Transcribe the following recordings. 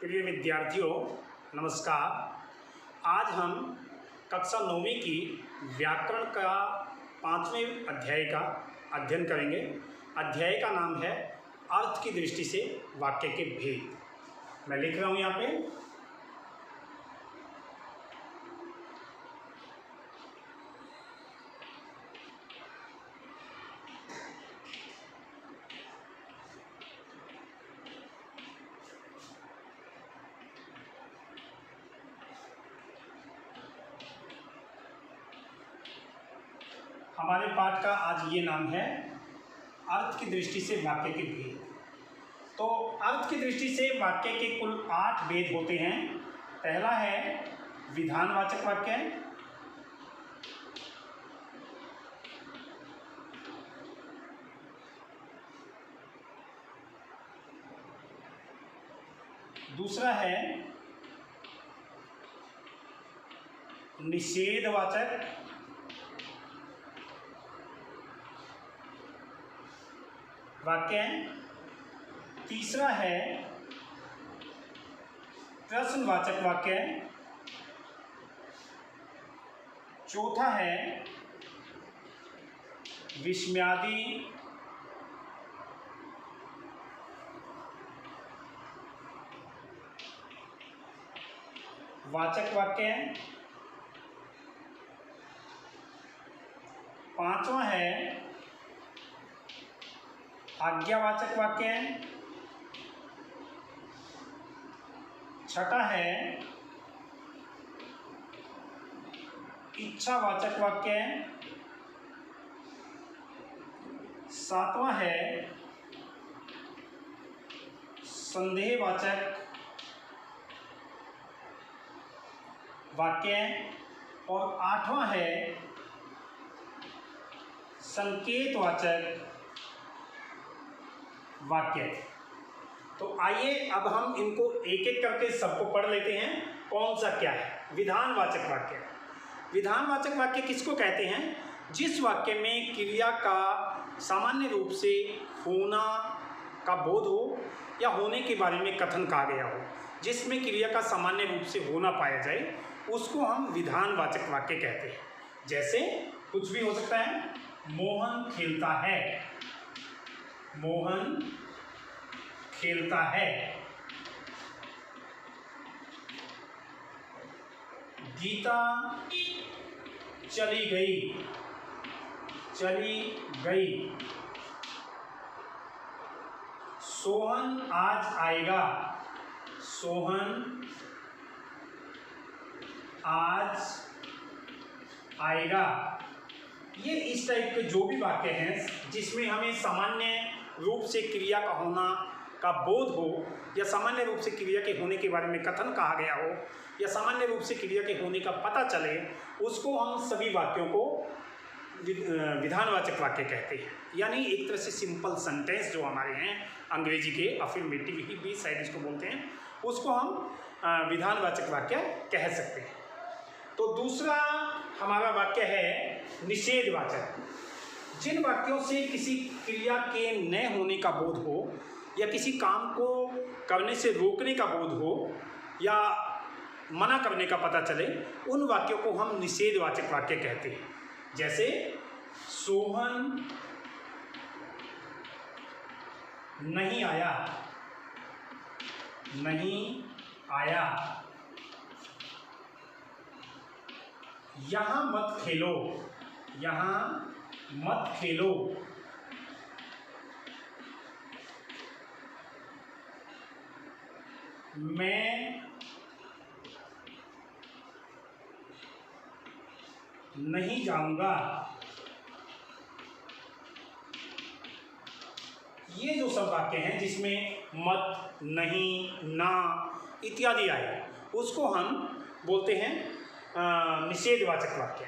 प्रिय विद्यार्थियों नमस्कार। आज हम कक्षा 9वीं की व्याकरण का 5वें अध्याय का अध्ययन करेंगे। अध्याय का नाम है अर्थ की दृष्टि से वाक्य के भेद। मैं लिख रहा हूँ यहाँ पे। हमारे पाठ का आज ये नाम है अर्थ की दृष्टि से वाक्य के भेद। तो अर्थ की दृष्टि से वाक्य के कुल 8 भेद होते हैं। पहला है विधानवाचक वाक्य, दूसरा है निषेधवाचक, वाक्य, तीसरा है प्रश्नवाचक वाक्य, चौथा है विस्मयादि वाचक वाक्य, पांचवा है आज्ञावाचक वाक्य, छठा है इच्छावाचक वाक्य, सातवां है संदेहवाचक वाक्य और आठवां है संकेतवाचक वाक्य। तो आइए अब हम इनको एक एक करके सबको पढ़ लेते हैं। कौन सा क्या है? विधानवाचक वाक्य। विधानवाचक वाक्य किसको कहते हैं? जिस वाक्य में क्रिया का सामान्य रूप से होना का बोध हो या होने के बारे में कथन कहा गया हो, जिसमें क्रिया का सामान्य रूप से होना पाया जाए, उसको हम विधानवाचक वाक्य कहते हैं। जैसे कुछ भी हो सकता है। मोहन खेलता है, मोहन खेलता है। गीता चली गई, चली गई। सोहन आज आएगा, सोहन आज आएगा। ये इस टाइप के जो भी वाक्य हैं जिसमें हमें सामान्य रूप से क्रिया का होना का बोध हो या सामान्य रूप से क्रिया के होने के बारे में कथन कहा गया हो या सामान्य रूप से क्रिया के होने का पता चले, उसको हम सभी वाक्यों को विधानवाचक वाक्य कहते हैं। यानी एक तरह से सिंपल सेंटेंस जो हमारे हैं अंग्रेजी के अफर्मेटिव ही भी शायद इसको बोलते हैं, उसको हम विधानवाचक वाक्य कह सकते हैं। तो दूसरा हमारा वाक्य है निषेधवाचक। जिन वाक्यों से किसी क्रिया के न होने का बोध हो या किसी काम को करने से रोकने का बोध हो या मना करने का पता चले, उन वाक्यों को हम निषेधवाचक वाक्य कहते हैं। जैसे सोहन नहीं आया, नहीं आया। यहाँ मत खेलो, यहाँ मत खेलो। मैं नहीं जाऊंगा। ये जो सब वाक्य हैं जिसमें मत, नहीं, ना इत्यादि आए, उसको हम बोलते हैं निषेधवाचक वाक्य।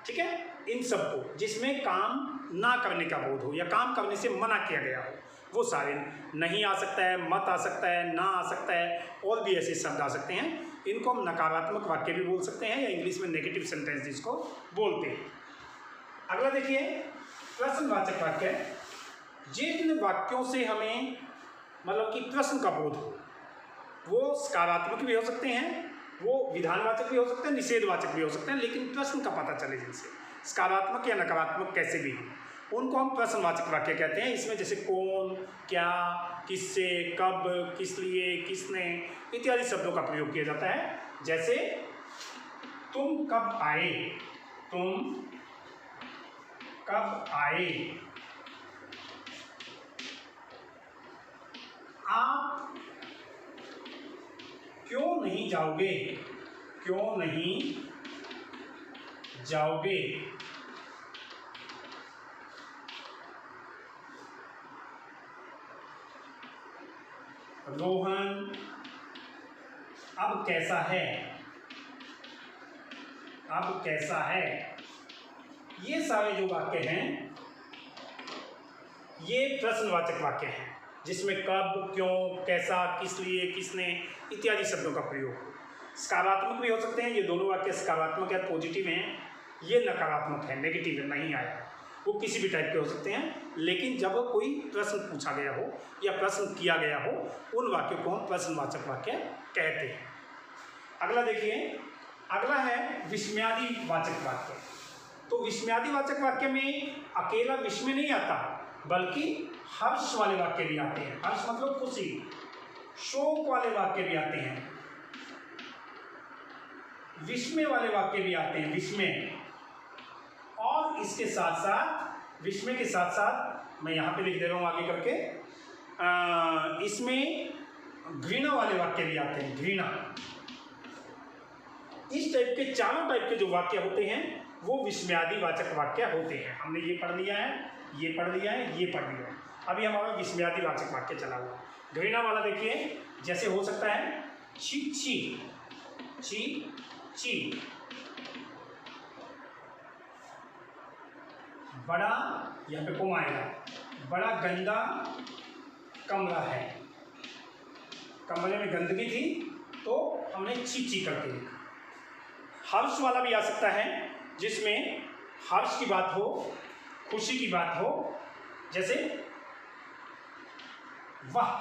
ठीक है। इन सबको जिसमें काम ना करने का बोध हो या काम करने से मना किया गया हो, वो सारे, नहीं आ सकता है, मत आ सकता है, ना आ सकता है, और भी ऐसे शब्द आ सकते हैं। इनको हम नकारात्मक वाक्य भी बोल सकते हैं या इंग्लिश में नेगेटिव सेंटेंस जिसको बोलते हैं। अगला देखिए प्रश्नवाचक वाक्य। जिन वाक्यों से हमें मतलब कि प्रश्न का बोध हो वो सकारात्मक भी हो सकते हैं, वो विधानवाचक भी हो सकते हैं, निषेधवाचक भी हो सकते हैं, लेकिन प्रश्न का पता चले जिनसे, सकारात्मक या नकारात्मक कैसे भी हो, उनको हम प्रश्नवाचक वाक्य कहते हैं। इसमें जैसे कौन, क्या, किससे, कब, किस लिए, किसने इत्यादि शब्दों का प्रयोग किया जाता है। जैसे तुम कब आए, तुम कब आए, आप क्यों नहीं जाओगे, क्यों नहीं जाओगे, रोहन अब कैसा है, अब कैसा है। ये सारे जो वाक्य हैं ये प्रश्नवाचक वाक्य हैं, जिसमें कब, क्यों, कैसा, किस लिए, किसने इत्यादि शब्दों का प्रयोग हो। सकारात्मक भी हो सकते हैं, ये दोनों वाक्य सकारात्मक या पॉजिटिव हैं, ये नकारात्मक है, नेगेटिव नहीं आया, वो किसी भी टाइप के हो सकते हैं। लेकिन जब कोई प्रश्न पूछा गया हो या प्रश्न किया गया हो, उन वाक्यों को हम प्रश्नवाचक वाक्य कहते हैं। अगला देखिए, अगला है विस्मयादिवाचक वाक्य। तो विस्मयादिवाचक वाक्य में अकेला विस्मय नहीं आता, बल्कि हर्ष वाले वाक्य भी आते हैं। हर्ष मतलब खुशी, शोक वाले वाक्य भी आते हैं, विस्मय वाले वाक्य भी आते हैं, विस्मय। और इसके साथ साथ, विस्मय के साथ साथ मैं यहाँ पे लिख दे रहा हूँ आगे करके, इसमें घृणा वाले वाक्य भी आते हैं, घृणा। इस टाइप के चारों टाइप के जो वाक्य होते हैं वो विस्मयादिवाचक वाक्य होते हैं। हमने ये पढ़ लिया है, ये पढ़ लिया है, ये पढ़ लिया है। अभी हमारा विस्मयादिवाचक वाक्य चला हुआ। घृणा वाला देखिए, जैसे हो सकता है छी छी, छी छी। बड़ा, यहाँ पे कौन आएगा, बड़ा गंदा कमरा है, कमरे में गंदगी थी तो हमने छी छी करके लिखा। हर्ष वाला भी आ सकता है, जिसमें हर्ष की बात हो, खुशी की बात हो, जैसे वाह,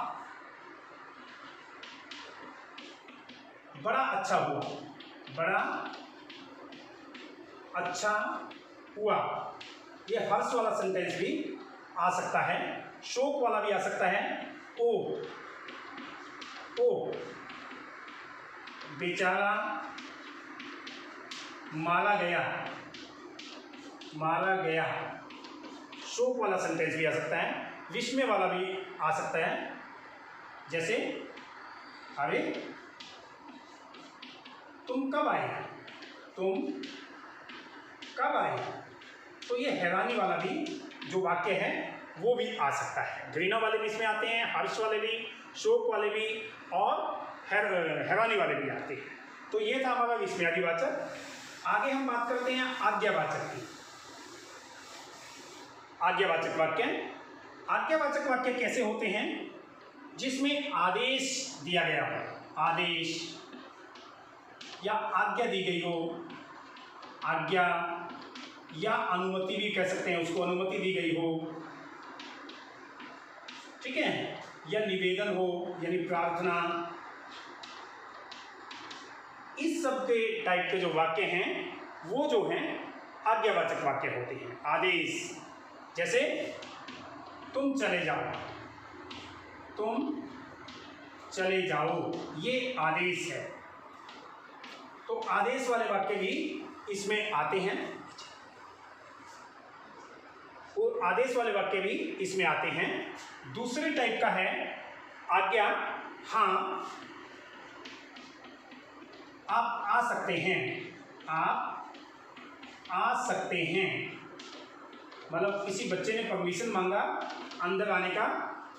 बड़ा अच्छा हुआ, बड़ा अच्छा हुआ। ये हर्ष वाला सेंटेंस भी आ सकता है। शोक वाला भी आ सकता है, ओ ओ, बेचारा मारा गया, मारा गया। शोक वाला सेंटेंस भी आ सकता है। विस्मय वाला भी आ सकता है, जैसे अरे तुम कब आए, तुम कब आए। तो ये हैरानी वाला भी जो वाक्य है वो भी आ सकता है। घृणा वाले भी इसमें आते हैं, हर्ष वाले भी, शोक वाले भी, और हैरानी वाले भी आते हैं। तो ये था हमारा विस्मयादिवाचक। आगे हम बात करते हैं आज्ञावाचक की। आज्ञावाचक वाक्य, आज्ञावाचक वाक्य कैसे होते हैं, जिसमें आदेश दिया गया हो, आदेश या आज्ञा दी गई हो, आज्ञा या अनुमति भी कह सकते हैं उसको, अनुमति दी गई हो, ठीक है, या निवेदन हो यानी प्रार्थना। इस सब के टाइप के जो वाक्य हैं वो जो हैं आज्ञावाचक वाक्य होते हैं। आदेश, जैसे तुम चले जाओ, तुम चले जाओ, ये आदेश है। तो आदेश वाले वाक्य भी इसमें आते हैं, और आदेश वाले वाक्य भी इसमें आते हैं। दूसरे टाइप का है आज्ञा, हाँ आप आ सकते हैं, आप आ सकते हैं। मतलब किसी बच्चे ने परमिशन मांगा अंदर आने का,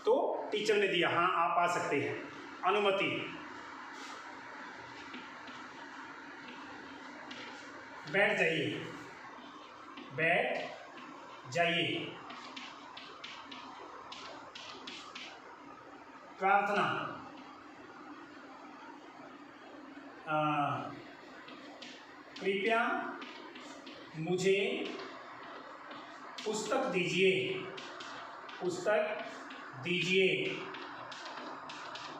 तो टीचर ने दिया, हाँ आप आ सकते हैं, अनुमति। बैठ जाइए, बैठ जाइए। प्रार्थना, कृपया मुझे पुस्तक दीजिए, पुस्तक दीजिए।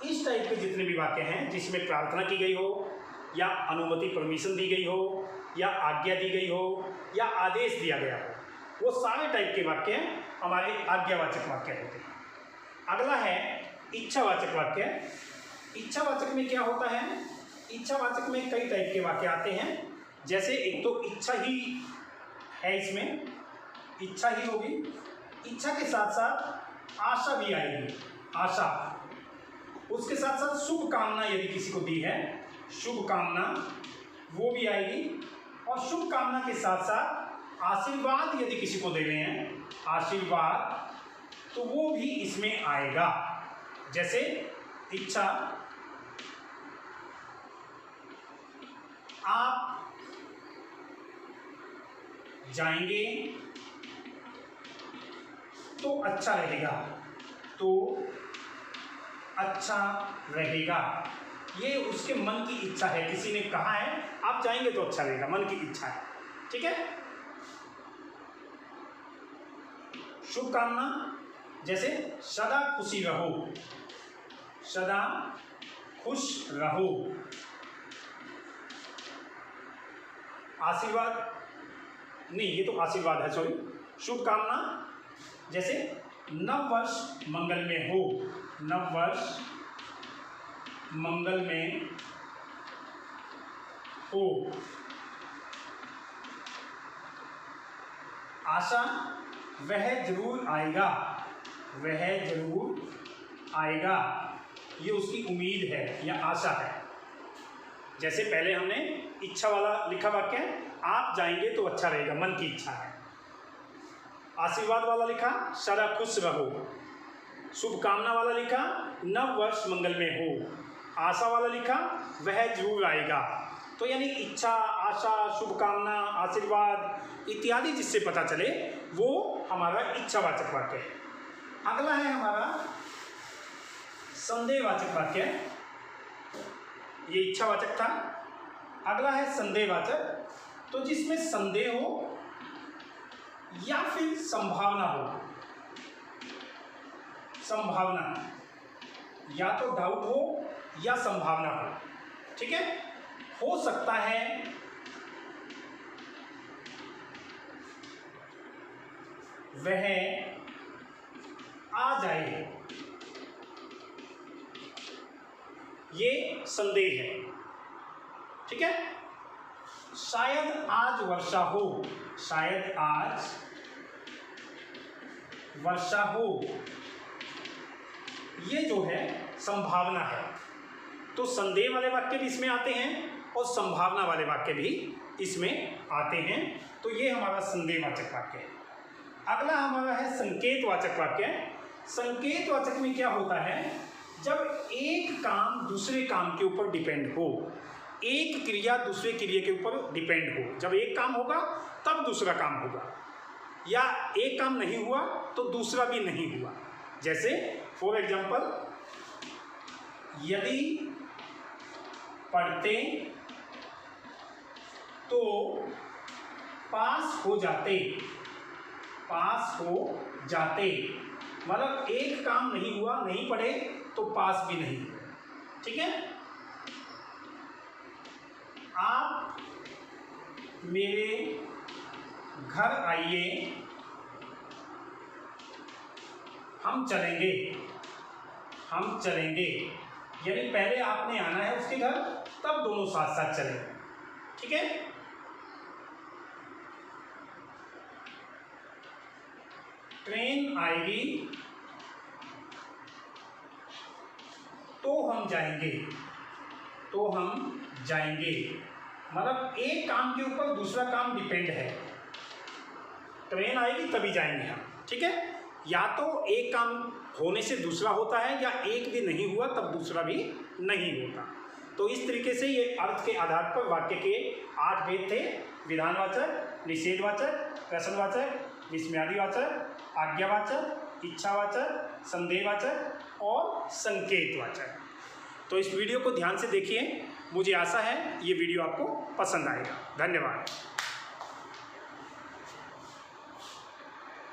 इस टाइप के जितने भी वाक्य हैं जिसमें प्रार्थना की गई हो या अनुमति परमिशन दी गई हो या आज्ञा दी गई हो या आदेश दिया गया हो, वो सारे टाइप के वाक्य हमारे आज्ञावाचक वाक्य होते हैं। अगला है इच्छावाचक वाक्य। इच्छावाचक में क्या होता है? इच्छावाचक में कई टाइप के वाक्य आते हैं। जैसे एक तो इच्छा ही है, इसमें इच्छा ही होगी, इच्छा के साथ साथ आशा भी आएगी, आशा, उसके साथ साथ शुभ कामना यदि किसी को दी है, शुभ कामना वो भी आएगी, और शुभ कामना के साथ साथ आशीर्वाद यदि किसी को दे रहे हैं, आशीर्वाद, तो वो भी इसमें आएगा। जैसे इच्छा, आप जाएंगे तो अच्छा रहेगा, तो अच्छा रहेगा, ये उसके मन की इच्छा है। किसी ने कहा है आप जाएंगे तो अच्छा रहेगा, मन की इच्छा है, ठीक है। शुभ कामना, जैसे सदा खुशी रहो, सदा खुश रहो। आशीर्वाद नहीं, ये तो आशीर्वाद है, सॉरी। शुभ कामना, जैसे नव वर्ष मंगलमय हो, नव वर्ष मंगलमय हो। आशा, वह जरूर आएगा, वह जरूर आएगा, ये उसकी उम्मीद है या आशा है। जैसे पहले हमने इच्छा वाला लिखा वाक्य, आप जाएंगे तो अच्छा रहेगा, मन की इच्छा है। आशीर्वाद वाला लिखा, सदा खुश रहो। शुभ कामना वाला लिखा, नव वर्ष मंगलमय हो। आशा वाला लिखा, वह जरूर आएगा। तो यानी इच्छा, आशा, शुभ कामना, आशीर्वाद इत्यादि जिससे पता चले वो हमारा इच्छावाचक वाक्य है। अगला है हमारा संदेहवाचक वाक्य। ये इच्छावाचक था। अगला है संदेहवाचक, तो जिसमें संदेह हो या फिर संभावना हो। संभावना, या तो डाउट हो या संभावना हो, ठीक है। हो सकता है वह आ जाए, ये संदेह है, ठीक है। शायद आज वर्षा हो, शायद आज वर्षा हो, ये जो है संभावना है। तो संदेह वाले वाक्य भी इसमें आते हैं और संभावना वाले वाक्य भी इसमें आते हैं। तो ये हमारा संदेहवाचक वाक्य है। अगला हमारा है संकेतवाचक वाक्य। संकेतवाचक में क्या होता है? जब एक काम दूसरे काम के ऊपर डिपेंड हो, एक क्रिया दूसरे क्रिया के ऊपर डिपेंड हो। जब एक काम होगा तब दूसरा काम होगा, या एक काम नहीं हुआ तो दूसरा भी नहीं हुआ। जैसे फॉर एग्जाम्पल, यदि पढ़ते तो पास हो जाते, पास हो जाते, मतलब एक काम नहीं हुआ, नहीं पढ़े तो पास भी नहीं हुआ, ठीक है। आप मेरे घर आइए, हम चलेंगे, हम चलेंगे, यानी पहले आपने आना है उसके घर, तब दोनों साथ साथ चलेंगे, ठीक है। ट्रेन आएगी तो हम जाएंगे, तो हम जाएंगे, मतलब एक काम के ऊपर दूसरा काम डिपेंड है। ट्रेन आएगी तभी जाएंगे हम, ठीक है। या तो एक काम होने से दूसरा होता है, या एक भी नहीं हुआ तब दूसरा भी नहीं होता। तो इस तरीके से ये अर्थ के आधार पर वाक्य के 8 भेद थे: विधानवाचक, निषेधवाचक, प्रश्नवाचक, विस्मयादिवाचक, आज्ञावाचक, इच्छावाचक, संदेहवाचक और संकेतवाचक। तो इस वीडियो को ध्यान से देखिए। मुझे आशा है ये वीडियो आपको पसंद आएगा। धन्यवाद।